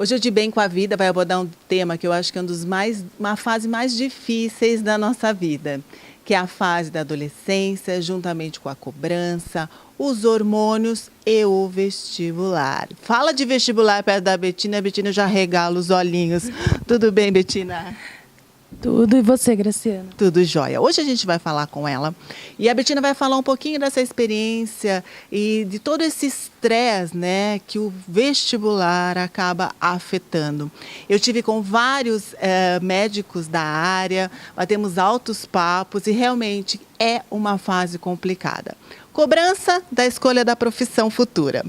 Hoje o De Bem com a Vida vai abordar um tema que eu acho que é uma fase mais difíceis da nossa vida, que é a fase da adolescência, juntamente com a cobrança, os hormônios e o vestibular. Fala de vestibular perto da Betina, a Betina já regala os olhinhos. Tudo bem, Betina? Tudo, e você, Graciana? Tudo jóia. Hoje a gente vai falar com ela e a Betina vai falar um pouquinho dessa experiência e de todo esse estresse, né, que o vestibular acaba afetando. Eu tive com vários médicos da área, batemos altos papos e realmente é uma fase complicada. Cobrança da escolha da profissão futura.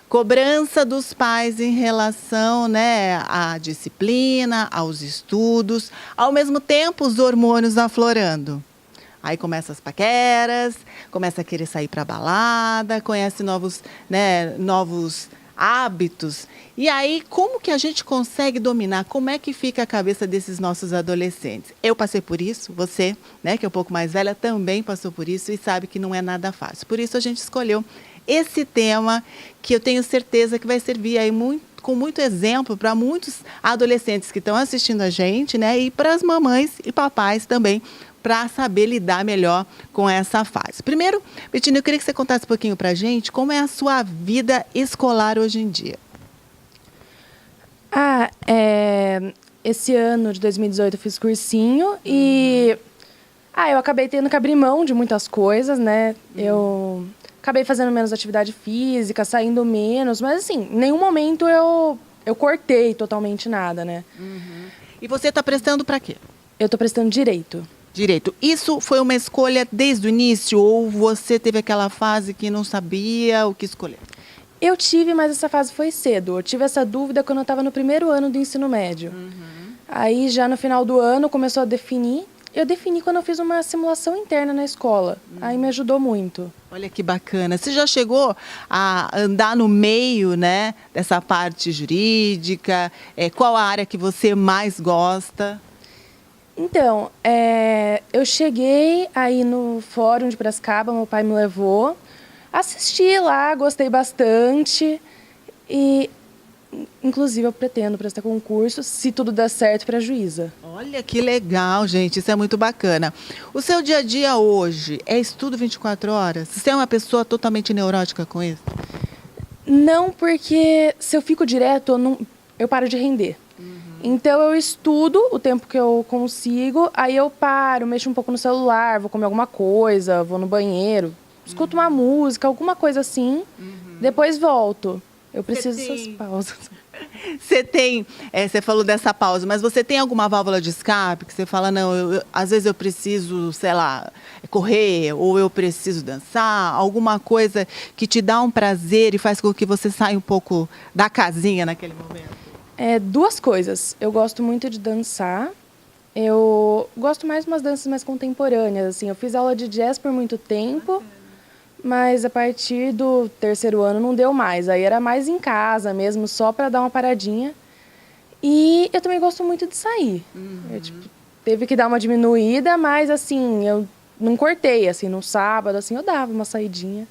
Cobrança dos pais em relação, né, à disciplina, aos estudos, ao mesmo tempo os hormônios aflorando. Aí começam as paqueras, começa a querer sair para balada, conhece novos hábitos. E aí, como que a gente consegue dominar? Como é que fica a cabeça desses nossos adolescentes? Eu passei por isso, você, né, que é um pouco mais velha, também passou por isso e sabe que não é nada fácil. Por isso a gente escolheu esse tema que eu tenho certeza que vai servir aí com muito exemplo para muitos adolescentes que estão assistindo a gente, né? E para as mamães e papais também, para saber lidar melhor com essa fase. Primeiro, Betina, eu queria que você contasse um pouquinho para a gente como é a sua vida escolar hoje em dia. Esse ano de 2018 eu fiz cursinho e eu acabei tendo que abrir mão de muitas coisas, né? Eu acabei fazendo menos atividade física, saindo menos, mas assim, em nenhum momento eu cortei totalmente nada, né? E você está prestando para quê? Eu estou prestando Direito. Direito. Isso foi uma escolha desde o início ou você teve aquela fase que não sabia o que escolher? Eu tive, mas essa fase foi cedo. Eu tive essa dúvida quando eu estava no primeiro ano do ensino médio. Aí já no final do ano começou a definir. Eu defini quando eu fiz uma simulação interna na escola. Aí me ajudou muito. Olha que bacana. Você já chegou a andar no meio, né, dessa parte jurídica? Qual a área que você mais gosta? Então, eu cheguei aí no Fórum de Piracicaba, meu pai me levou. Assisti lá, gostei bastante. E, inclusive, eu pretendo prestar concurso, se tudo der certo, para juíza. Olha que legal, gente. Isso é muito bacana. O seu dia a dia hoje é estudo 24 horas? Você é uma pessoa totalmente neurótica com isso? Não, porque se eu fico direto, eu paro de render. Então, eu estudo o tempo que eu consigo, aí eu paro, mexo um pouco no celular, vou comer alguma coisa, vou no banheiro, escuto uma música, alguma coisa assim, depois volto. Eu preciso dessas pausas. Você falou dessa pausa, mas você tem alguma válvula de escape que você fala, não, às vezes eu preciso, sei lá, correr, ou eu preciso dançar, alguma coisa que te dá um prazer e faz com que você saia um pouco da casinha naquele momento? Duas coisas. Eu gosto muito de dançar. Eu gosto mais de umas danças mais contemporâneas, assim. Eu fiz aula de jazz por muito tempo, mas a partir do terceiro ano não deu mais. Aí era mais em casa mesmo, só para dar uma paradinha. E eu também gosto muito de sair. Eu, teve que dar uma diminuída, mas assim, eu não cortei, assim, no sábado, assim, eu dava uma saidinha.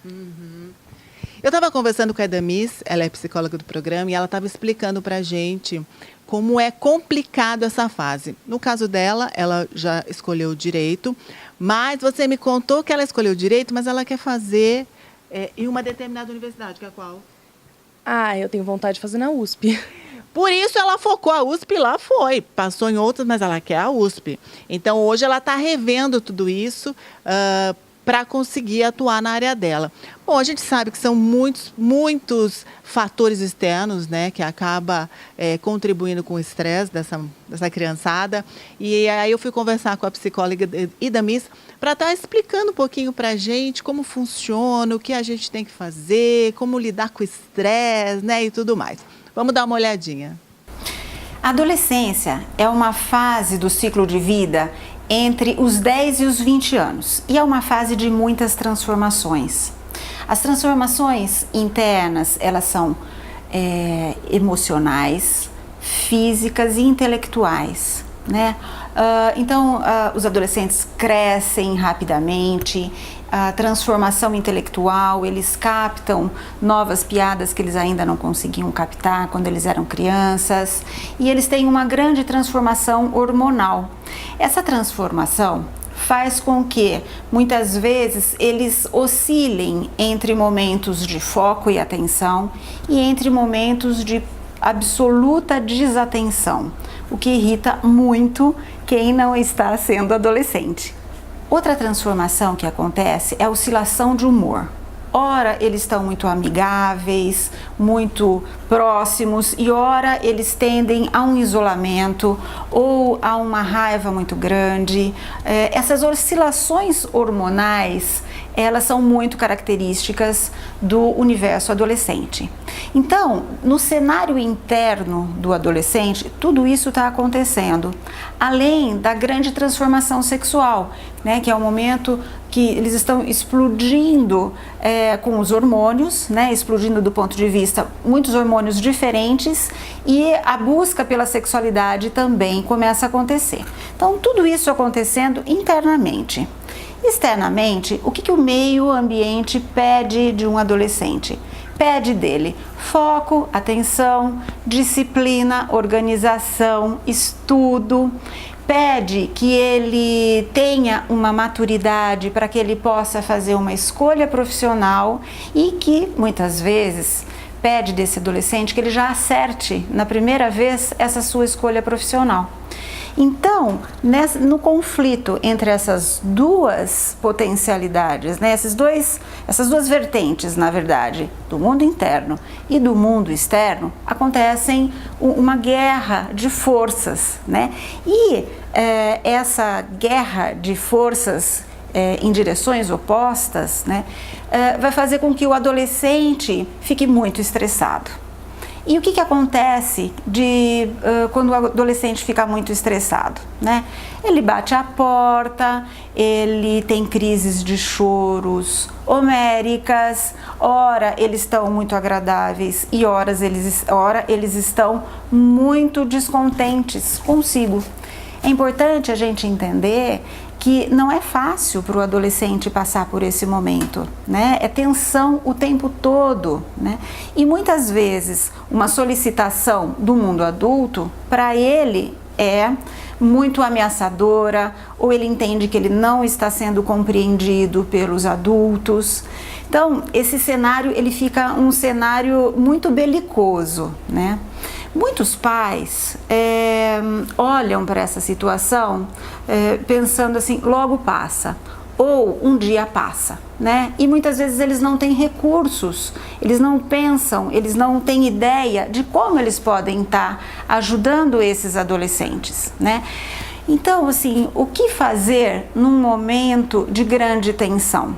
Eu estava conversando com a Edamis, ela é psicóloga do programa, e ela estava explicando para a gente como é complicado essa fase. No caso dela, ela já escolheu Direito, mas você me contou que ela escolheu Direito, mas ela quer fazer em uma determinada universidade, que é qual? Eu tenho vontade de fazer na USP. Por isso ela focou a USP e lá foi. Passou em outras, mas ela quer a USP. Então, hoje ela está revendo tudo isso para conseguir atuar na área dela. Bom, a gente sabe que são muitos fatores externos, né, que acaba contribuindo com o estresse dessa criançada. E aí eu fui conversar com a psicóloga Edamis para estar explicando um pouquinho para a gente como funciona, o que a gente tem que fazer, como lidar com o estresse, né, e tudo mais. Vamos dar uma olhadinha. A adolescência é uma fase do ciclo de vida entre os 10 e os 20 anos e é uma fase de muitas transformações. As transformações internas, elas são emocionais, físicas e intelectuais, né? Então, os adolescentes crescem rapidamente, a transformação intelectual, eles captam novas piadas que eles ainda não conseguiam captar quando eles eram crianças, e eles têm uma grande transformação hormonal. Essa transformação faz com que, muitas vezes, eles oscilem entre momentos de foco e atenção e entre momentos de absoluta desatenção, o que irrita muito quem não está sendo adolescente. Outra transformação que acontece é a oscilação de humor. Ora eles estão muito amigáveis, muito próximos, e ora eles tendem a um isolamento ou a uma raiva muito grande. Essas oscilações hormonais, elas são muito características do universo adolescente. Então, no cenário interno do adolescente, tudo isso está acontecendo, além da grande transformação sexual, né, que é o momento que eles estão explodindo com os hormônios, né, explodindo do ponto de vista muitos hormônios diferentes, e a busca pela sexualidade também começa a acontecer. Então, tudo isso acontecendo internamente. Externamente, o que o meio ambiente pede de um adolescente? Pede dele foco, atenção, disciplina, organização, estudo. Pede que ele tenha uma maturidade para que ele possa fazer uma escolha profissional, e que muitas vezes pede desse adolescente que ele já acerte na primeira vez essa sua escolha profissional. Então, no conflito entre essas duas potencialidades, né, essas duas vertentes, na verdade, do mundo interno e do mundo externo, acontecem uma guerra de forças, né? E essa guerra de forças em direções opostas, né, vai fazer com que o adolescente fique muito estressado. E o que acontece quando o adolescente fica muito estressado, né? Ele bate a porta, ele tem crises de choros homéricas, ora eles estão muito agradáveis e ora eles estão muito descontentes consigo. É importante a gente entender que não é fácil para o adolescente passar por esse momento, né? É tensão o tempo todo, né? E muitas vezes uma solicitação do mundo adulto, para ele, é muito ameaçadora, ou ele entende que ele não está sendo compreendido pelos adultos. Então, esse cenário, ele fica um cenário muito belicoso, né? Muitos pais olham para essa situação pensando assim, logo passa, ou um dia passa, né? E muitas vezes eles não têm recursos, eles não pensam, eles não têm ideia de como eles podem estar ajudando esses adolescentes, né? Então, assim, o que fazer num momento de grande tensão?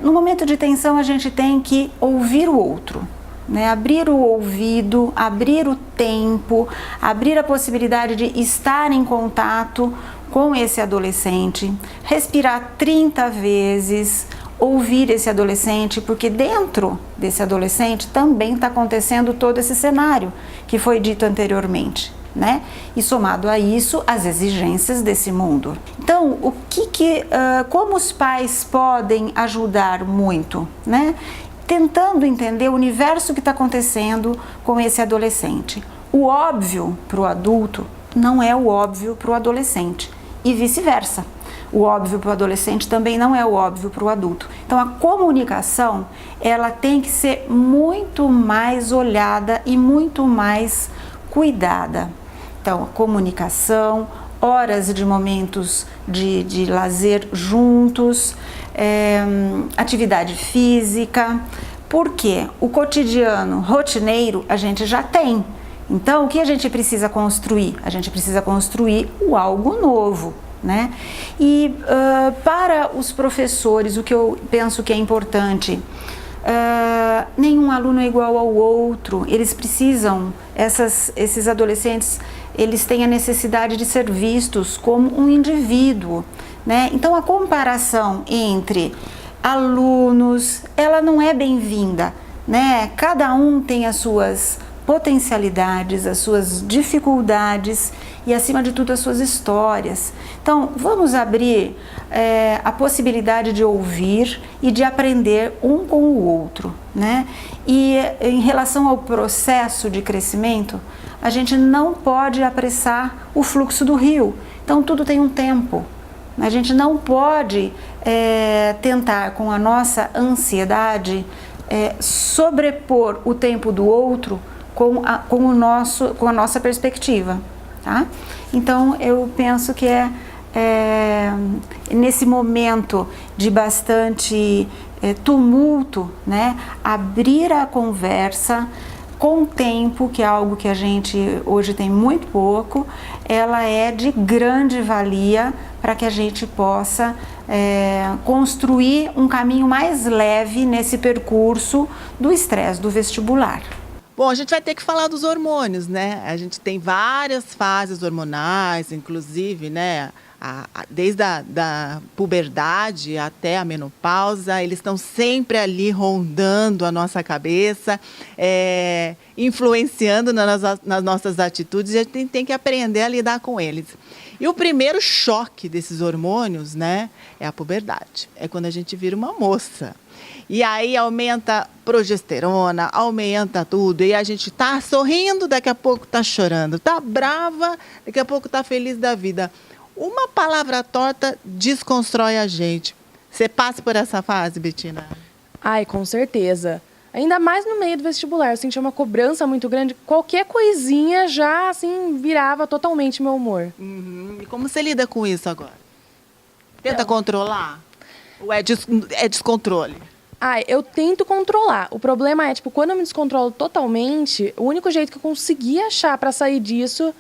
No momento de tensão, a gente tem que ouvir o outro, né? Abrir o ouvido, abrir o tempo, abrir a possibilidade de estar em contato com esse adolescente, respirar 30 vezes, ouvir esse adolescente, porque dentro desse adolescente também está acontecendo todo esse cenário que foi dito anteriormente, né? E somado a isso, as exigências desse mundo. Então, como os pais podem ajudar muito, né? Tentando entender o universo que está acontecendo com esse adolescente. O óbvio para o adulto não é o óbvio para o adolescente, e vice-versa. O óbvio para o adolescente também não é o óbvio para o adulto. Então, a comunicação, ela tem que ser muito mais olhada e muito mais cuidada. Então, a comunicação, horas de momentos de lazer juntos, atividade física, porque o cotidiano rotineiro a gente já tem. Então, o que a gente precisa construir? A gente precisa construir algo novo, né? E para os professores, o que eu penso que é importante, nenhum aluno é igual ao outro. Eles precisam, esses adolescentes, eles têm a necessidade de ser vistos como um indivíduo, né? Então, a comparação entre alunos, ela não é bem-vinda, né? Cada um tem as suas potencialidades, as suas dificuldades e, acima de tudo, as suas histórias. Então, vamos abrir a possibilidade de ouvir e de aprender um com o outro, né? E em relação ao processo de crescimento, a gente não pode apressar o fluxo do rio. Então, tudo tem um tempo. A gente não pode tentar, com a nossa ansiedade, sobrepor o tempo do outro com a nossa perspectiva, tá? Então, eu penso que nesse momento de bastante tumulto, né, abrir a conversa com tempo, que é algo que a gente hoje tem muito pouco, ela é de grande valia para que a gente possa construir um caminho mais leve nesse percurso do estresse do vestibular. Bom, a gente vai ter que falar dos hormônios, né? A gente tem várias fases hormonais, inclusive, né? Desde a puberdade até a menopausa, eles estão sempre ali rondando a nossa cabeça, influenciando nas nossas atitudes, e a gente tem que aprender a lidar com eles. E o primeiro choque desses hormônios, né, é a puberdade. É quando a gente vira uma moça. E aí aumenta progesterona, aumenta tudo. E a gente tá sorrindo, daqui a pouco tá chorando. Tá brava, daqui a pouco tá feliz da vida. Uma palavra torta desconstrói a gente. Você passa por essa fase, Betina? Ai, com certeza. Ainda mais no meio do vestibular. Eu sentia uma cobrança muito grande. Qualquer coisinha já, assim, virava totalmente meu humor. Uhum. E como você lida com isso agora? Tenta controlar? Ou é descontrole? Eu tento controlar. O problema é, quando eu me descontrolo totalmente, o único jeito que eu conseguia achar pra sair disso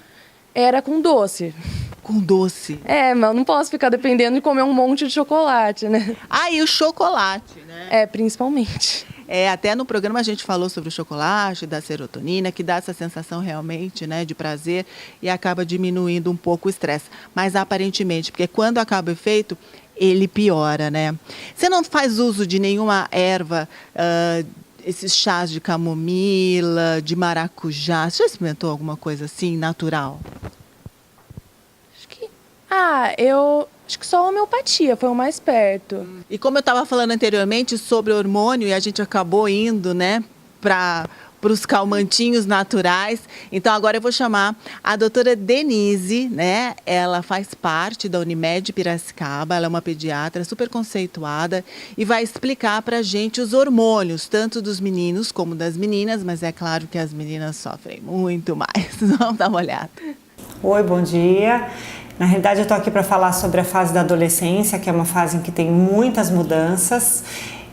era com doce. Com doce? Mas eu não posso ficar dependendo de comer um monte de chocolate, né? E o chocolate, né? Principalmente. Até no programa a gente falou sobre o chocolate, da serotonina, que dá essa sensação realmente, né, de prazer e acaba diminuindo um pouco o estresse. Mas aparentemente, porque quando acaba o efeito, ele piora, né? Você não faz uso de nenhuma erva, esses chás de camomila, de maracujá? Você já experimentou alguma coisa assim, natural? Acho que só a homeopatia foi o mais perto. E como eu estava falando anteriormente sobre hormônio, e a gente acabou indo, né, para os calmantinhos naturais. Então, agora eu vou chamar a doutora Denise, né? Ela faz parte da Unimed Piracicaba, ela é uma pediatra super conceituada e vai explicar para a gente os hormônios, tanto dos meninos como das meninas, mas é claro que as meninas sofrem muito mais. Vamos dar uma olhada. Oi, bom dia. Na realidade, eu estou aqui para falar sobre a fase da adolescência, que é uma fase em que tem muitas mudanças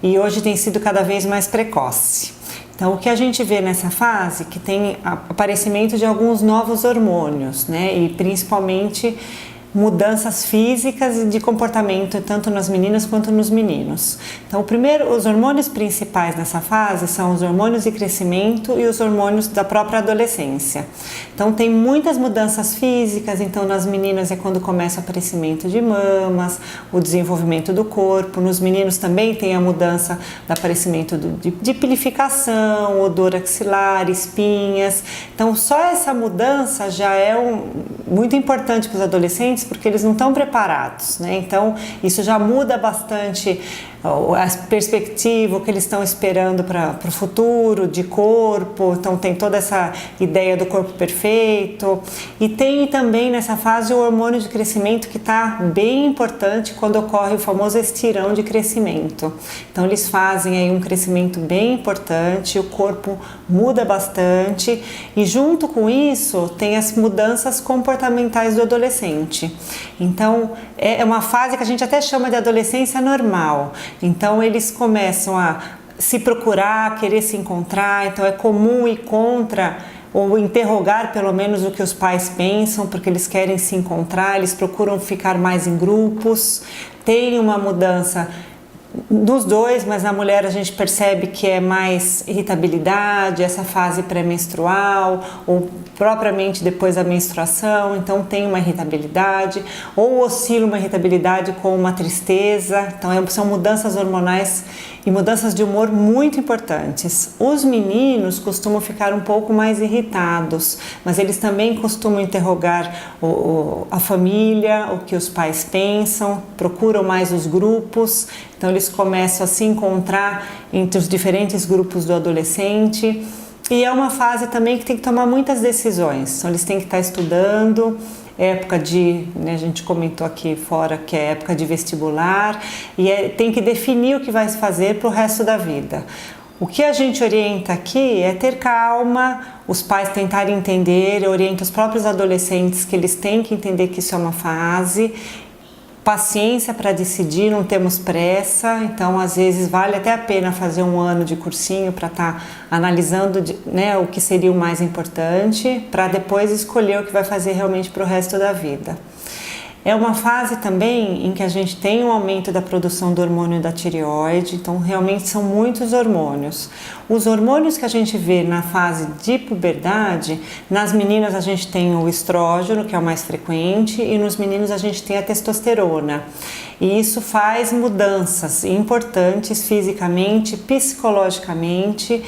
e hoje tem sido cada vez mais precoce. Então, o que a gente vê nessa fase, que tem aparecimento de alguns novos hormônios, né? E principalmente mudanças físicas e de comportamento, tanto nas meninas quanto nos meninos. Então, os hormônios principais nessa fase são os hormônios de crescimento e os hormônios da própria adolescência. Então, tem muitas mudanças físicas. Então, nas meninas é quando começa o aparecimento de mamas, o desenvolvimento do corpo. Nos meninos também tem a mudança do aparecimento de pilificação, odor axilar, espinhas. Então, só essa mudança já é muito importante para os adolescentes, porque eles não estão preparados, né? Então, isso já muda bastante a perspectiva, o que eles estão esperando para o futuro, de corpo. Então, tem toda essa ideia do corpo perfeito. E tem também nessa fase o hormônio de crescimento, que está bem importante quando ocorre o famoso estirão de crescimento. Então, eles fazem aí um crescimento bem importante, o corpo muda bastante e junto com isso tem as mudanças comportamentais do adolescente. Então, é uma fase que a gente até chama de adolescência normal. Então, eles começam a se procurar, querer se encontrar. Então, é comum ir contra ou interrogar pelo menos o que os pais pensam, porque eles querem se encontrar, eles procuram ficar mais em grupos. Tem uma mudança nos dois, mas na mulher a gente percebe que é mais irritabilidade, essa fase pré-menstrual ou propriamente depois da menstruação, então tem uma irritabilidade ou oscila uma irritabilidade com uma tristeza. Então são mudanças hormonais E mudanças de humor muito importantes. Os meninos costumam ficar um pouco mais irritados, mas eles também costumam interrogar a família, o que os pais pensam, procuram mais os grupos, então eles começam a se encontrar entre os diferentes grupos do adolescente. E é uma fase também que tem que tomar muitas decisões, então eles têm que estar estudando, época de, a gente comentou aqui fora que é época de vestibular, e tem que definir o que vai fazer para o resto da vida. O que a gente orienta aqui é ter calma, os pais tentarem entender, orienta os próprios adolescentes que eles têm que entender que isso é uma fase, paciência para decidir, não temos pressa, então às vezes vale até a pena fazer um ano de cursinho para estar analisando, né, o que seria o mais importante, para depois escolher o que vai fazer realmente para o resto da vida. É uma fase também em que a gente tem um aumento da produção do hormônio da tireoide, então realmente são muitos hormônios. Os hormônios que a gente vê na fase de puberdade, nas meninas a gente tem o estrógeno, que é o mais frequente, e nos meninos a gente tem a testosterona. E isso faz mudanças importantes fisicamente, psicologicamente,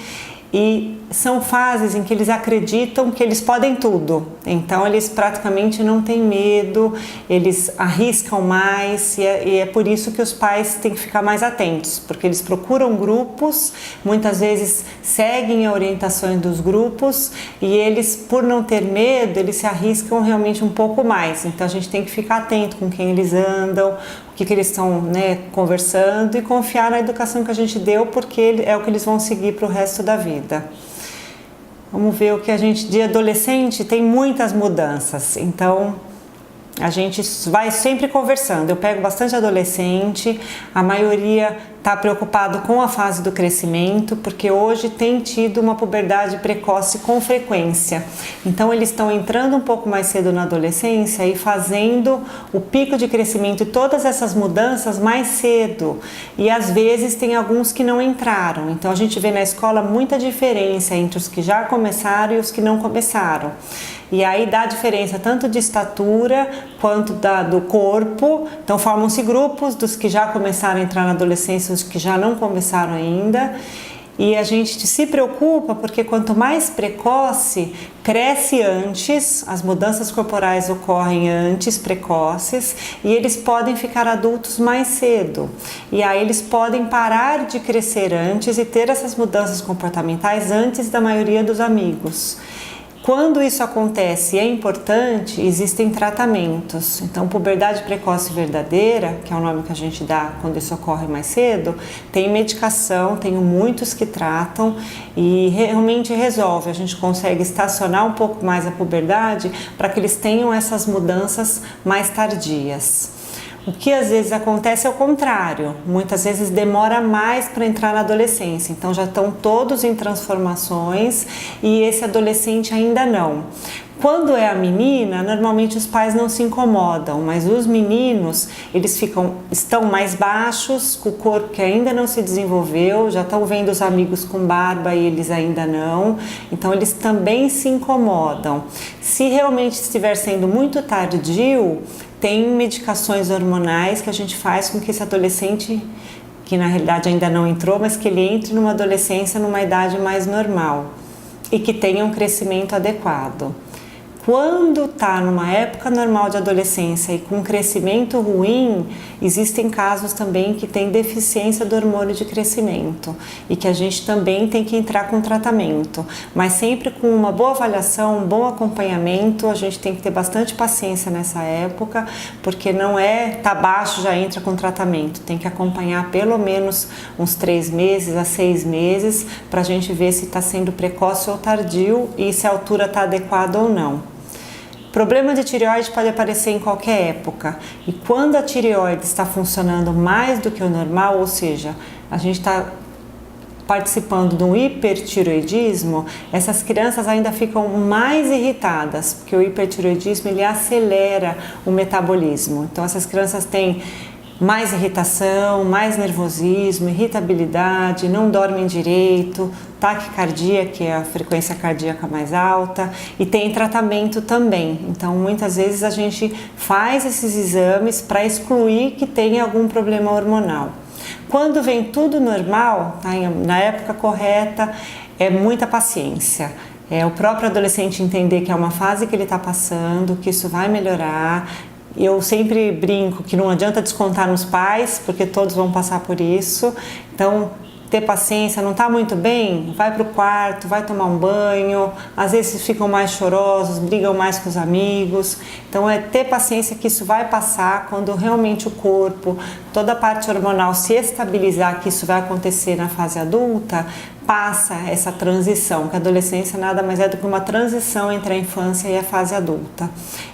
e são fases em que eles acreditam que eles podem tudo, então eles praticamente não têm medo, eles arriscam mais, e é por isso que os pais têm que ficar mais atentos, porque eles procuram grupos, muitas vezes seguem a orientação dos grupos, e eles, por não ter medo, eles se arriscam realmente um pouco mais, então a gente tem que ficar atento com quem eles andam, o que eles estão, né, conversando, e confiar na educação que a gente deu, porque é o que eles vão seguir para o resto da vida. Vamos ver o que a gente, de adolescente, tem muitas mudanças, então a gente vai sempre conversando. Eu pego bastante adolescente, a maioria está preocupado com a fase do crescimento, porque hoje tem tido uma puberdade precoce com frequência. Então eles estão entrando um pouco mais cedo na adolescência e fazendo o pico de crescimento e todas essas mudanças mais cedo. E às vezes tem alguns que não entraram. Então a gente vê na escola muita diferença entre os que já começaram e os que não começaram. E aí dá diferença tanto de estatura quanto do corpo, então formam-se grupos dos que já começaram a entrar na adolescência, os que já não começaram ainda, e a gente se preocupa porque quanto mais precoce, cresce antes, as mudanças corporais ocorrem antes, precoces, e eles podem ficar adultos mais cedo, e aí eles podem parar de crescer antes e ter essas mudanças comportamentais antes da maioria dos amigos. Quando isso acontece e é importante, existem tratamentos. Então, puberdade precoce verdadeira, que é o nome que a gente dá quando isso ocorre mais cedo, tem medicação, tenho muitos que tratam e realmente resolve. A gente consegue estacionar um pouco mais a puberdade para que eles tenham essas mudanças mais tardias. O que às vezes acontece é o contrário, muitas vezes demora mais para entrar na adolescência, então já estão todos em transformações e esse adolescente ainda não. Quando é a menina, normalmente os pais não se incomodam, mas os meninos, eles estão mais baixos, com o corpo que ainda não se desenvolveu, já estão vendo os amigos com barba e eles ainda não, então eles também se incomodam. Se realmente estiver sendo muito tardio, tem medicações hormonais que a gente faz com que esse adolescente, que na realidade ainda não entrou, mas que ele entre numa adolescência numa idade mais normal e que tenha um crescimento adequado. Quando está numa época normal de adolescência e com crescimento ruim, existem casos também que tem deficiência do hormônio de crescimento e que a gente também tem que entrar com tratamento, mas sempre com uma boa avaliação, um bom acompanhamento. A gente tem que ter bastante paciência nessa época, porque não é tá baixo já entra com tratamento, tem que acompanhar pelo menos uns 3 meses a 6 meses para a gente ver se está sendo precoce ou tardio e se a altura está adequada ou não. Problema de tireoide pode aparecer em qualquer época e quando a tireoide está funcionando mais do que o normal, ou seja, a gente está participando de um hipertireoidismo, essas crianças ainda ficam mais irritadas, porque o hipertireoidismo ele acelera o metabolismo. Então essas crianças têm mais irritação, mais nervosismo, irritabilidade, não dormem direito, taquicardia, que é a frequência cardíaca mais alta, e tem tratamento também. Então, muitas vezes a gente faz esses exames para excluir que tenha algum problema hormonal. Quando vem tudo normal, na época correta, é muita paciência. É o próprio adolescente entender que é uma fase que ele está passando, que isso vai melhorar. Eu sempre brinco que não adianta descontar nos pais, porque todos vão passar por isso. Então, ter paciência, não está muito bem? Vai para o quarto, vai tomar um banho. Às vezes ficam mais chorosos, brigam mais com os amigos. Então, é ter paciência que isso vai passar quando realmente o corpo, toda a parte hormonal se estabilizar, que isso vai acontecer na fase adulta, passa essa transição, que a adolescência nada mais é do que uma transição entre a infância e a fase adulta.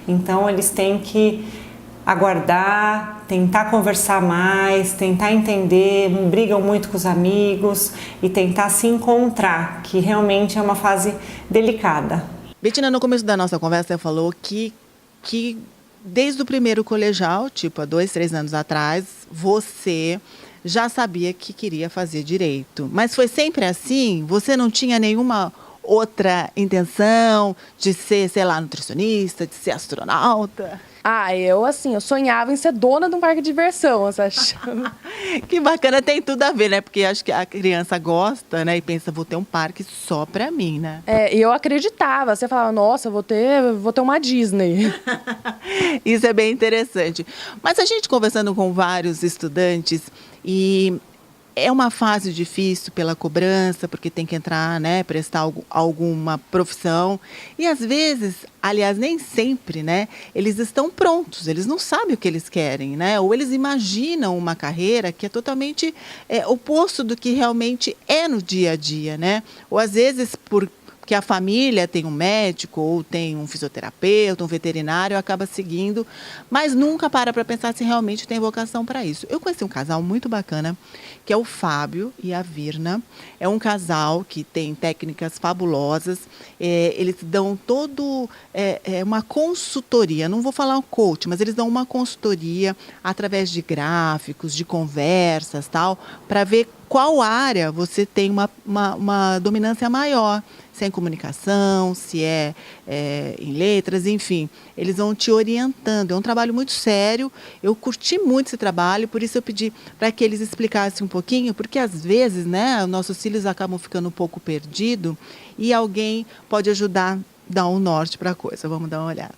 Então, eles têm que aguardar, tentar conversar mais, tentar entender, brigam muito com os amigos e tentar se encontrar, que realmente é uma fase delicada. Betina, no começo da nossa conversa, você falou que desde o primeiro colegial, tipo há 2, 3 anos atrás, você já sabia que queria fazer direito. Mas foi sempre assim? Você não tinha nenhuma outra intenção de ser, sei lá, nutricionista, de ser astronauta? Eu sonhava em ser dona de um parque de diversão, você acha? Que bacana, tem tudo a ver, né? Porque acho que a criança gosta, né? E pensa, vou ter um parque só pra mim, né? E eu acreditava. Você falava, nossa, vou ter uma Disney. Isso é bem interessante. Mas a gente conversando com vários estudantes e é uma fase difícil pela cobrança, porque tem que entrar, né, prestar alguma profissão. E às vezes, aliás, nem sempre, né, eles estão prontos, eles não sabem o que eles querem, né? Ou eles imaginam uma carreira que é totalmente oposto do que realmente é no dia a dia, né? Ou às vezes, porque a família tem um médico, ou tem um fisioterapeuta, um veterinário, acaba seguindo, mas nunca para pensar se realmente tem vocação para isso. Eu conheci um casal muito bacana, que é o Fábio e a Virna. É um casal que tem técnicas fabulosas. Eles dão uma consultoria, não vou falar um coach, mas eles dão uma consultoria através de gráficos, de conversas, tal, para ver qual área você tem uma dominância maior. Se é em comunicação, se é em letras, enfim. Eles vão te orientando. É um trabalho muito sério. Eu curti muito esse trabalho, por isso eu pedi para que eles explicassem um pouquinho, porque às vezes, né, nossos filhos acabam ficando um pouco perdidos e alguém pode ajudar a dar um norte para a coisa. Vamos dar uma olhada.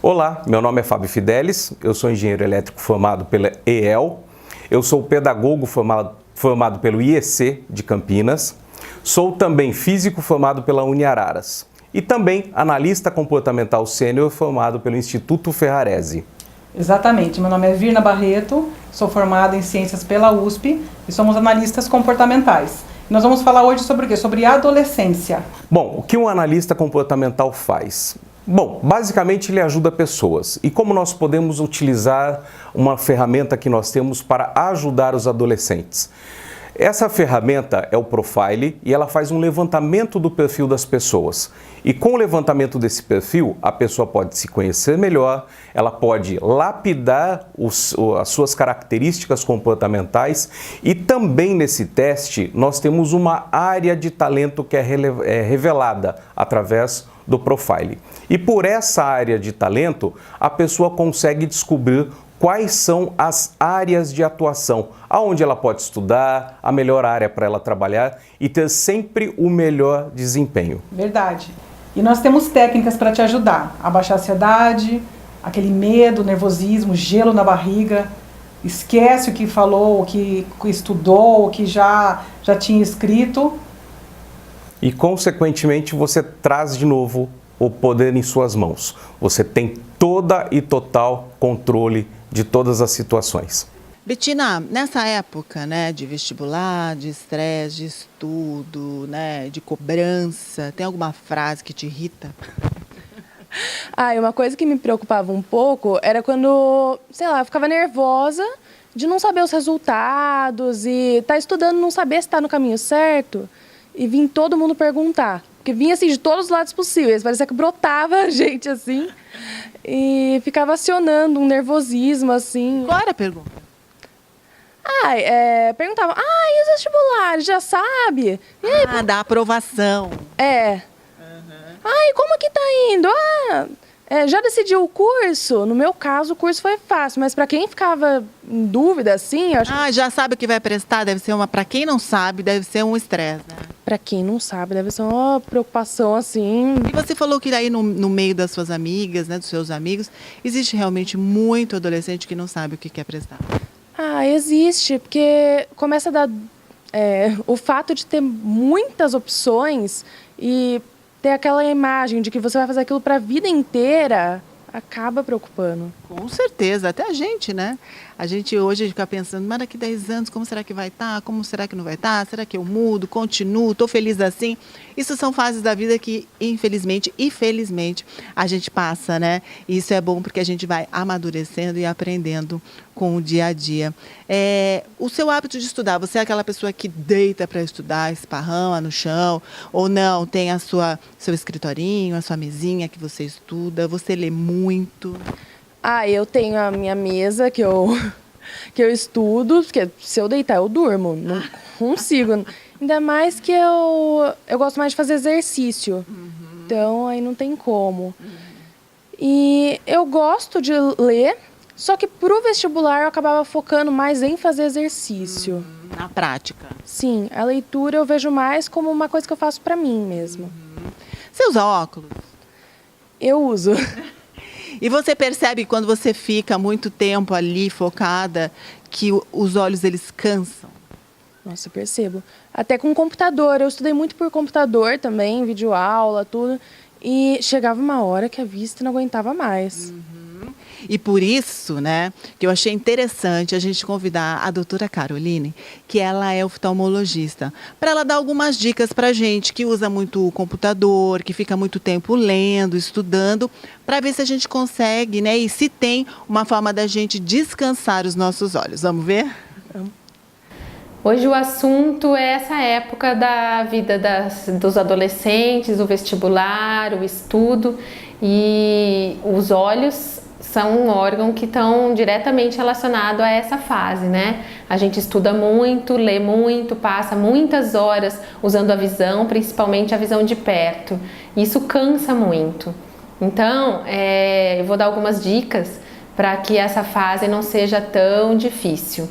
Olá, meu nome é Fábio Fidelis, eu sou engenheiro elétrico formado pela EEL, eu sou pedagogo formado pelo IEC de Campinas, sou também físico formado pela Uniararas e também analista comportamental sênior formado pelo Instituto Ferrarese. Exatamente, meu nome é Virna Barreto, sou formada em Ciências pela USP e somos analistas comportamentais. Nós vamos falar hoje sobre o quê? Sobre adolescência. Bom, o que um analista comportamental faz? Bom, basicamente ele ajuda pessoas. E como nós podemos utilizar uma ferramenta que nós temos para ajudar os adolescentes? Essa ferramenta é o Profile e ela faz um levantamento do perfil das pessoas. E com o levantamento desse perfil, a pessoa pode se conhecer melhor, ela pode lapidar as suas características comportamentais e também nesse teste nós temos uma área de talento que é revelada através do Profile. E por essa área de talento, a pessoa consegue descobrir quais são as áreas de atuação, aonde ela pode estudar, a melhor área para ela trabalhar e ter sempre o melhor desempenho. Verdade. E nós temos técnicas para te ajudar. Abaixar a ansiedade, aquele medo, nervosismo, gelo na barriga. Esquece o que falou, o que estudou, o que já tinha escrito. E, consequentemente, você traz de novo o poder em suas mãos. Você tem toda e total controle de todas as situações. Betina, nessa época, né, de vestibular, de estresse, de estudo, né, de cobrança, tem alguma frase que te irrita? Uma coisa que me preocupava um pouco era quando, sei lá, eu ficava nervosa de não saber os resultados e tá estudando, não saber se tá no caminho certo e vir todo mundo perguntar. Porque vinha assim de todos os lados possíveis, parecia que brotava a gente assim e ficava acionando um nervosismo assim. Qual era a pergunta? Perguntava, e os vestibulares, já sabe? E aí, da aprovação. Como que tá indo? Já decidiu o curso? No meu caso, o curso foi fácil, mas para quem ficava em dúvida, assim, eu acho que Já sabe o que vai prestar, deve ser para quem não sabe, deve ser um estresse, né? para quem não sabe, deve ser uma preocupação, assim. E você falou que aí no meio das suas amigas, né, dos seus amigos, existe realmente muito adolescente que não sabe o que quer prestar. Existe, porque começa a dar o fato de ter muitas opções e ter aquela imagem de que você vai fazer aquilo para a vida inteira, acaba preocupando. Com certeza, até a gente, né? A gente hoje fica pensando, mas daqui 10 anos, como será que vai estar? Como será que não vai estar? Será que eu mudo, continuo, estou feliz assim? Isso são fases da vida que, infelizmente e felizmente, a gente passa, né? E isso é bom porque a gente vai amadurecendo e aprendendo com o dia a dia. O seu hábito de estudar, você é aquela pessoa que deita para estudar, esparrama no chão, ou não, tem seu escritorinho, a sua mesinha que você estuda, você lê muito? Eu tenho a minha mesa que eu estudo, porque se eu deitar eu durmo, não consigo. Ainda mais que eu gosto mais de fazer exercício, então aí não tem como. E eu gosto de ler, só que pro vestibular eu acabava focando mais em fazer exercício. Na prática. Sim, a leitura eu vejo mais como uma coisa que eu faço pra mim mesmo. Você usa óculos? Eu uso. E você percebe quando você fica muito tempo ali focada que os olhos eles cansam? Nossa, eu percebo. Até com computador, eu estudei muito por computador também, videoaula, tudo. E chegava uma hora que a vista não aguentava mais. E por isso, né, que eu achei interessante a gente convidar a doutora Caroline, que ela é oftalmologista, para ela dar algumas dicas para a gente que usa muito o computador, que fica muito tempo lendo, estudando, para ver se a gente consegue, né, e se tem uma forma da gente descansar os nossos olhos. Vamos ver? Hoje o assunto é essa época da vida dos adolescentes, o vestibular, o estudo, e os olhos são um órgão que estão diretamente relacionado a essa fase, né? A gente estuda muito, lê muito, passa muitas horas usando a visão, principalmente a visão de perto. Isso cansa muito. Então, eu vou dar algumas dicas para que essa fase não seja tão difícil.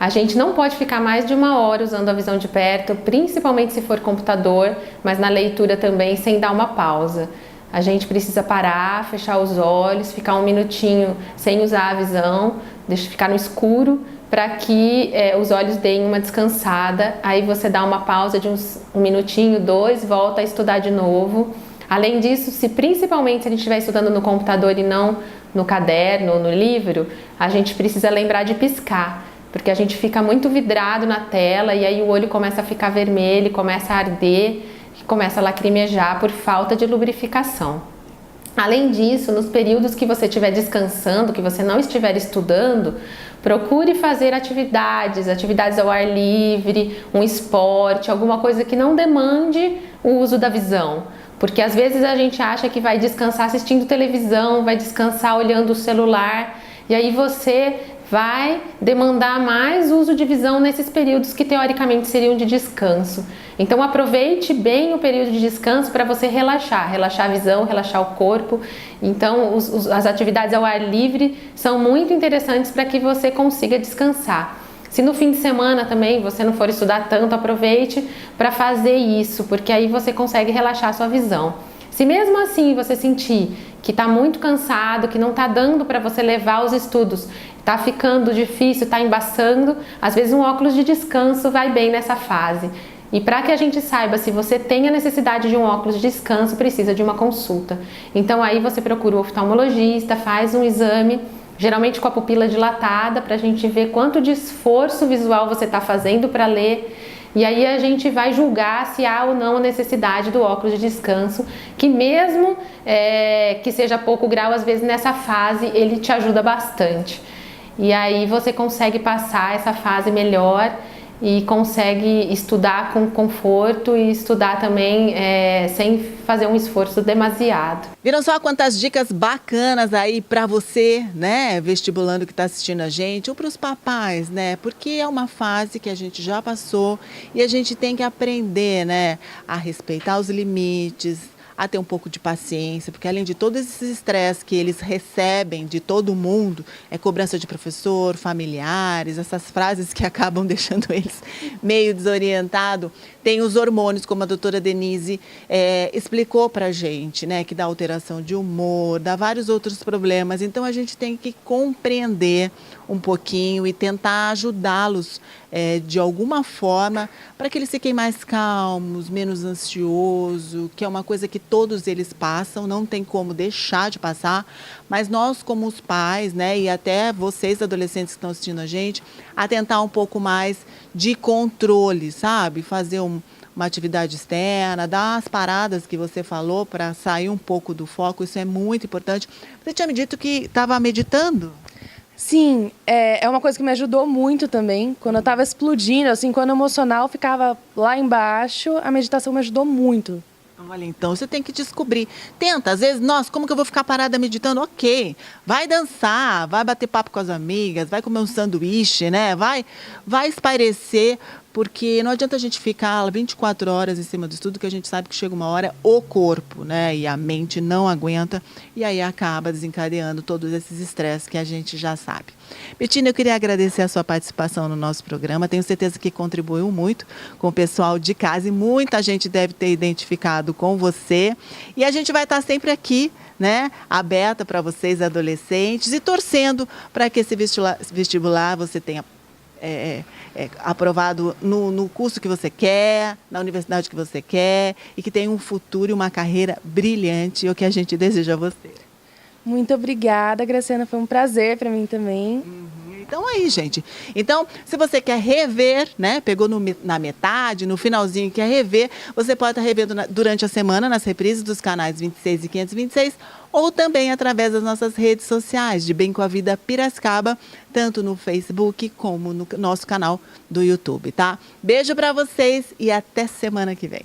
A gente não pode ficar mais de 1 hora usando a visão de perto, principalmente se for computador, mas na leitura também, sem dar uma pausa. A gente precisa parar, fechar os olhos, ficar 1 minutinho sem usar a visão, deixa ficar no escuro, para que os olhos deem uma descansada. Aí você dá uma pausa de 1 minutinho, 2, volta a estudar de novo. Além disso, principalmente se a gente estiver estudando no computador e não no caderno ou no livro, a gente precisa lembrar de piscar, porque a gente fica muito vidrado na tela e aí o olho começa a ficar vermelho, começa a arder, começa a lacrimejar por falta de lubrificação. Além disso, nos períodos que você estiver descansando, que você não estiver estudando, procure fazer atividades ao ar livre, um esporte, alguma coisa que não demande o uso da visão. Porque às vezes a gente acha que vai descansar assistindo televisão, vai descansar olhando o celular, e aí você vai demandar mais uso de visão nesses períodos que teoricamente seriam de descanso. Então aproveite bem o período de descanso para você relaxar a visão, relaxar o corpo. Então as atividades ao ar livre são muito interessantes para que você consiga descansar. Se no fim de semana também você não for estudar tanto, aproveite para fazer isso, porque aí você consegue relaxar a sua visão. Se mesmo assim você sentir que está muito cansado, que não está dando para você levar os estudos, está ficando difícil, está embaçando, às vezes um óculos de descanso vai bem nessa fase. E para que a gente saiba se você tem a necessidade de um óculos de descanso, precisa de uma consulta. Então aí você procura o oftalmologista, faz um exame, geralmente com a pupila dilatada, para a gente ver quanto de esforço visual você está fazendo para ler. E aí a gente vai julgar se há ou não a necessidade do óculos de descanso, que mesmo que seja pouco grau, às vezes nessa fase ele te ajuda bastante. E aí você consegue passar essa fase melhor e consegue estudar com conforto e estudar também sem fazer um esforço demasiado. Viram só quantas dicas bacanas aí para você, né, vestibulando que está assistindo a gente, ou para os papais, né, porque é uma fase que a gente já passou e a gente tem que aprender, né, a respeitar os limites, a ter um pouco de paciência, porque além de todos esses estresses que eles recebem de todo mundo, é cobrança de professor, familiares, essas frases que acabam deixando eles meio desorientados. Tem os hormônios, como a doutora Denise explicou para a gente, né, que dá alteração de humor, dá vários outros problemas. Então, a gente tem que compreender um pouquinho e tentar ajudá-los de alguma forma para que eles fiquem mais calmos, menos ansiosos, que é uma coisa que todos eles passam, não tem como deixar de passar, mas nós como os pais, né, e até vocês adolescentes que estão assistindo a gente, atentar um pouco mais de controle, sabe? Fazer uma atividade externa, dar as paradas que você falou para sair um pouco do foco, isso é muito importante. Você tinha me dito que estava meditando? Sim, é uma coisa que me ajudou muito também. Quando eu estava explodindo, assim, quando o emocional ficava lá embaixo, a meditação me ajudou muito. Olha, então você tem que descobrir. Tenta, às vezes, nossa, como que eu vou ficar parada meditando? Ok, vai dançar, vai bater papo com as amigas, vai comer um sanduíche, né? Vai espairecer, porque não adianta a gente ficar 24 horas em cima do estudo, que a gente sabe que chega uma hora o corpo, né? E a mente não aguenta, e aí acaba desencadeando todos esses estresses que a gente já sabe. Bettina, eu queria agradecer a sua participação no nosso programa. Tenho certeza que contribuiu muito com o pessoal de casa e muita gente deve ter identificado com você. E a gente vai estar sempre aqui, né, aberta para vocês, adolescentes, e torcendo para que esse vestibular você tenha aprovado no curso que você quer, na universidade que você quer, e que tenha um futuro e uma carreira brilhante, o que a gente deseja a você. Muito obrigada, Graciana. Foi um prazer para mim também. Então aí, gente. Então, se você quer rever, né, pegou na metade, no finalzinho, quer rever, você pode estar revendo durante a semana nas reprises dos canais 26 e 526, ou também através das nossas redes sociais, de Bem com a Vida Piracicaba, tanto no Facebook como no nosso canal do YouTube, tá? Beijo para vocês e até semana que vem.